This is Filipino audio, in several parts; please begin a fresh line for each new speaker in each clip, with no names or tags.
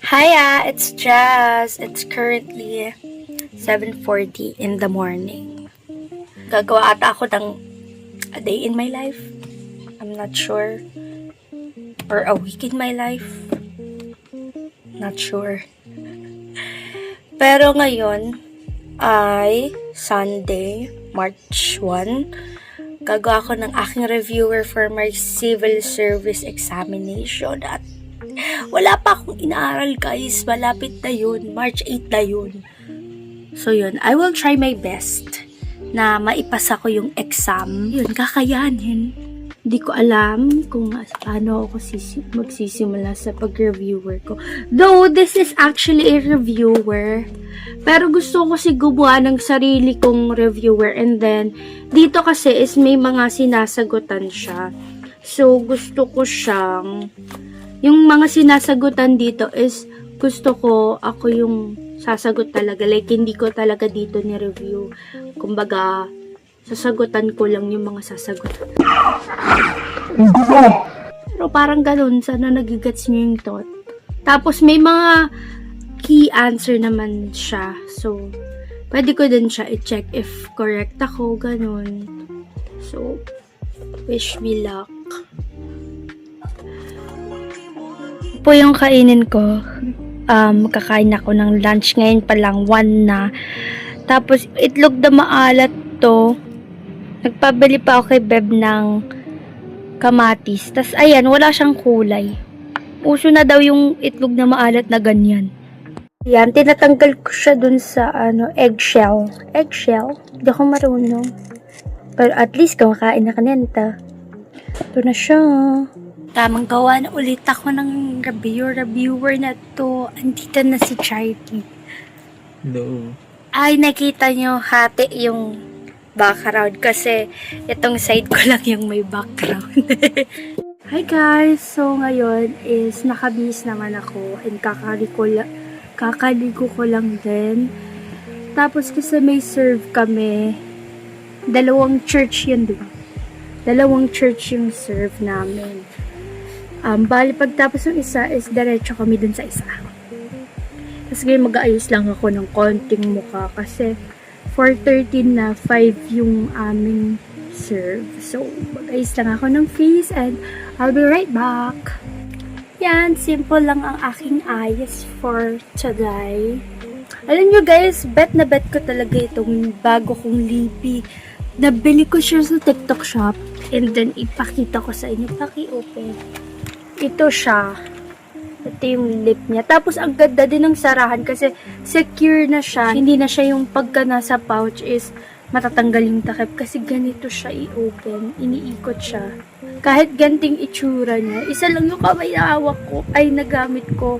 Hiya, it's Jazz. It's currently 7:40 in the morning. Gagawa ata ako ng a day in my life. I'm not sure. Or a week in my life. Not sure. Pero ngayon ay Sunday, March 1. Gagawa ako ng aking reviewer for my civil service examination at wala pa akong inaaral guys. Malapit na yun. March 8 na yun. So yun, I will try my best na maipasa ko yung exam. Yun, kakayanin. Hindi ko alam kung paano ako magsisimula sa pag-reviewer ko. Though, this is actually a reviewer. Pero gusto ko kasi gumawa ng sarili kong reviewer. And then, dito kasi is may mga sinasagutan siya. So, gusto ko siyang yung mga sinasagutan dito is gusto ko ako yung sasagot talaga. Like, hindi ko talaga dito ni-review. Kumbaga, sasagutan ko lang yung mga sasagutan. Pero parang ganun. Sana nagigets nyo yung thought. Tapos, may mga key answer naman siya. So, pwede ko din siya i-check if correct ako. Ganun. So, wish me luck. Po yung kainin ko. Kakain ako ng lunch. Ngayon pa lang 1 na. Tapos, itlog na maalat to. Nagpabili pa ako kay Beb ng kamatis. Tapos, ayan, wala siyang kulay. Uso na daw yung itlog na maalat na ganyan. Ayan, tinatanggal ko siya dun sa, eggshell. Eggshell? Hindi ako marunong. Pero at least, kumakain na kanenta. Ito na siya. Tamang gawa na ulit ako ng reviewer na to. Andito na si Charlie.
No.
Ay, nakita nyo, hati yung background kasi itong side ko lang yung may background. Hi guys! So ngayon is nakabihis naman ako and kakaligo ko lang din. Tapos kasi may serve kami. Dalawang church yun, diba? Dalawang church yung serve namin. Bali, pagtapos ng isa is diretso kami dun sa isa. Tapos ngayon mag-aayos lang ako ng konting mukha kasi 4:30 na 5 yung aming serve. So, mag-aayos lang ako ng face and I'll be right back. Yan, simple lang ang aking ayos for today. Alam nyo guys, bet na bet ko talaga itong bago kong lipi. Nabili ko siya sa TikTok shop and then ipakita ko sa inyo. Paki-open. Ito siya. Ito yung lip niya. Tapos, ang ganda din ng sarahan kasi secure na siya. Hindi na siya yung pagka nasa pouch is matatanggal yung takip. Kasi ganito siya i-open. Iniikot siya. Kahit ganting itsura niya. Isa lang yung kamay na hawak ko ay nagamit ko.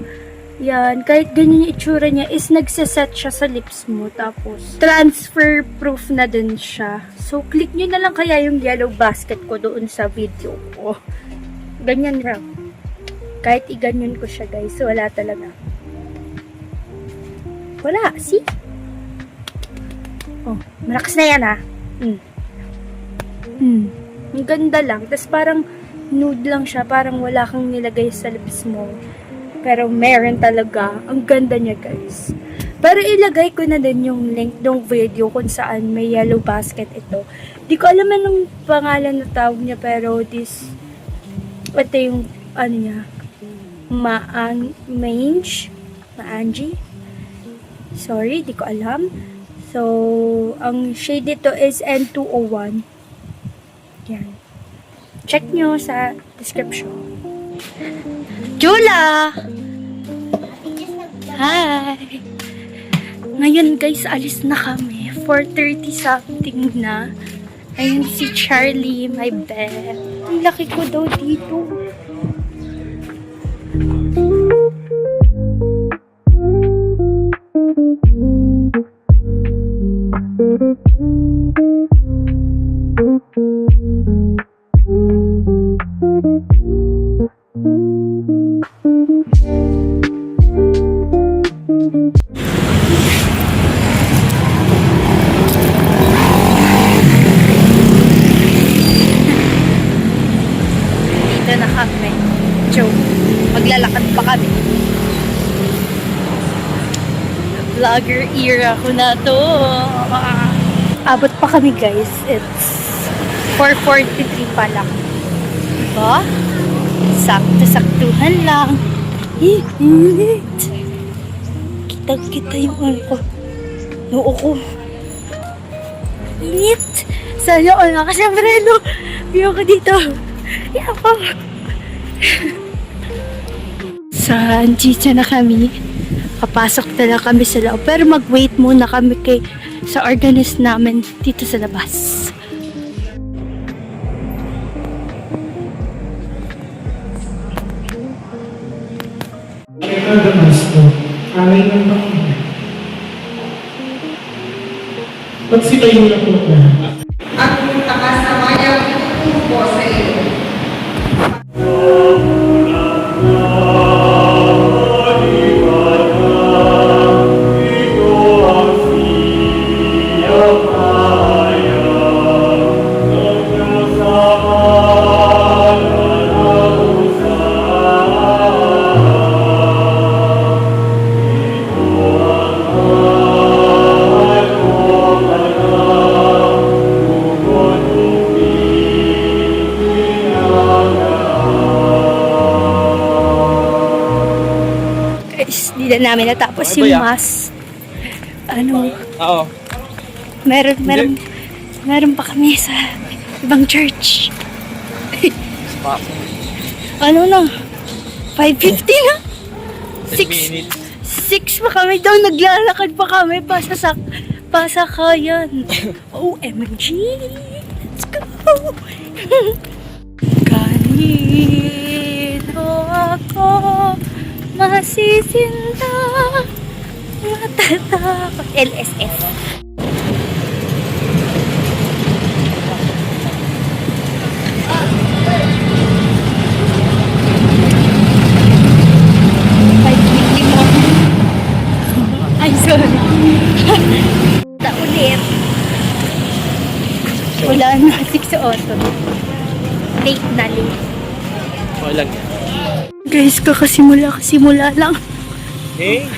Yan. Kahit ganyan yung itsura niya is nagsaset siya sa lips mo. Tapos, transfer proof na din siya. So, click nyo na lang kaya yung yellow basket ko doon sa video ko. Ganyan lang. Kahit iganyan ko siya guys, wala talaga. Wala, see? Oh, malakas na yan ah. Ang ganda lang. Tapos parang nude lang siya, parang wala kang nilagay sa lips mo. Pero meron talaga. Ang ganda niya guys. Pero ilagay ko na din yung link ng video kung saan may yellow basket ito. Di ko alam anong pangalan na tawag niya, pero ito yung niya. Maanji. Sorry, di ko alam. So, ang shade dito is N201. Yan. Check nyo sa description. Jula! Hi! Ngayon guys, alis na kami. 4:30 something na. Ayun si Charlie, my bed. Ang laki ko daw dito. Dito na kami. vlogger era ko na to. Abot pa kami guys. It's 4:43 pa lang. Diba? Sakto-saktuhan lang. Init. Kitang-kita yung ano ko. Noo ko. Init. Sana all nakasombrero. View ko dito. Yako. Dito na kami. Papasok na lang kami sa loob. Pero mag-wait muna kami sa organist namin dito sa labas.
Pagsitayin na po na.
At kung nakasamayang tutubo sa iyo.
Hindi na namin natapos
Okay ba
yung
yan?
mass.
Oo.
Meron pa kami sa ibang church.
Spa.
Ano na? 5:50 na?
10 minutes.
6 pa kami daw. Naglalakad pa kami. Pasakayan. OMG. Let's go. Kanino ako masisinta matatakot. LSS. Ay, sorry. Ulit. Wala na. 6 auto. Late na late.
Okay lang yan.
Guys, kakasimula lang.
Okay.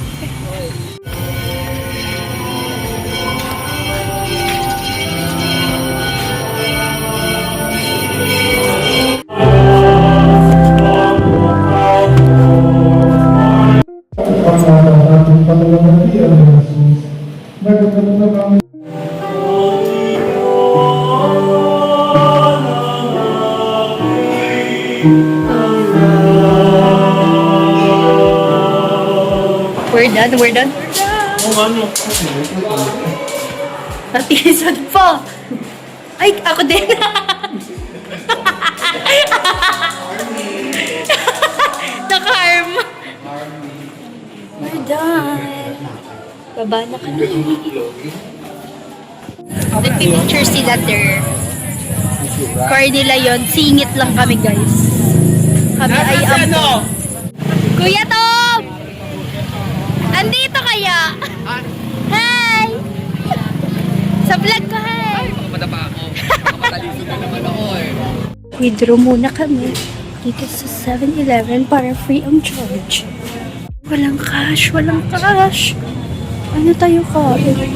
Ating paglalaki ang Jesus. Nagkaroon na kami.
We're done.
Oo, ano?
Natisan pa. Ay, ako din. Naka-arm. We're done. Baba na kami. Nagpipicture sila there. Car nila yun. Singit lang kami, guys. Kami ay
Ano?
Kuya Tom! Andito kaya? Hi! Sa vlog ko, hi!
Madapa ako. Makatalisod na naman ako eh.
Withdraw muna kami dito sa 7-Eleven para free ang charge. Walang cash. Ano tayo kain?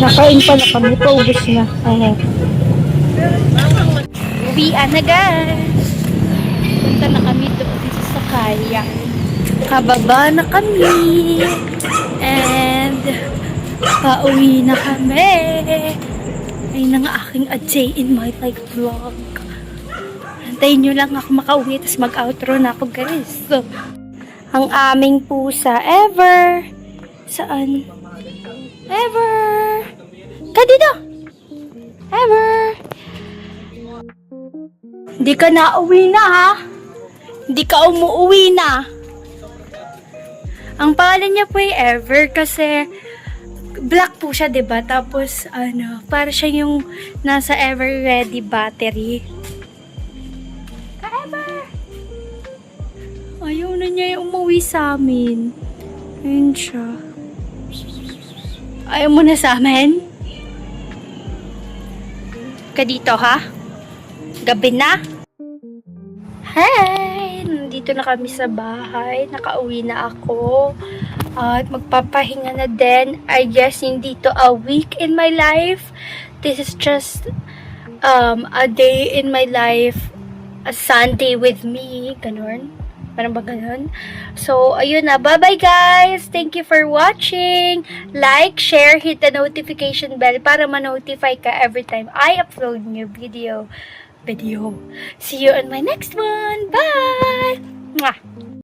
Nakain pala kami. Paubos na. Uwian na guys. Punta na kami doon sa kaya. Kababa na kami. And pauwi na kami. Ayun na nga aking a day in my life vlog. Antayin nyo lang ako makauwi tapos mag-outro na ako guys. So, ang aming pusa ever. Saan? Ever. Ka dito. Ever. Hindi ka na uwi na ha. Hindi ka umuwi na. Ang pangalan niya po ay Ever kasi black po siya, 'di ba? Tapos para siya yung nasa Ever Ready battery. Ka-Ever. Ayaw na niya yung umuwi sa amin. Ayun siya. Ayaw mo na sa amin? Ka dito, ha? Gabi na? Hi! Nandito na kami sa bahay. Nakauwi na ako. At magpapahinga na din. I guess hindi to a week in my life. This is just a day in my life. A Sunday with me. Ganun. Parang ba ganun? So, ayun na. Bye-bye guys! Thank you for watching! Like, share, hit the notification bell para ma-notify ka every time I upload new video. See you on my next one! Bye! Mwah!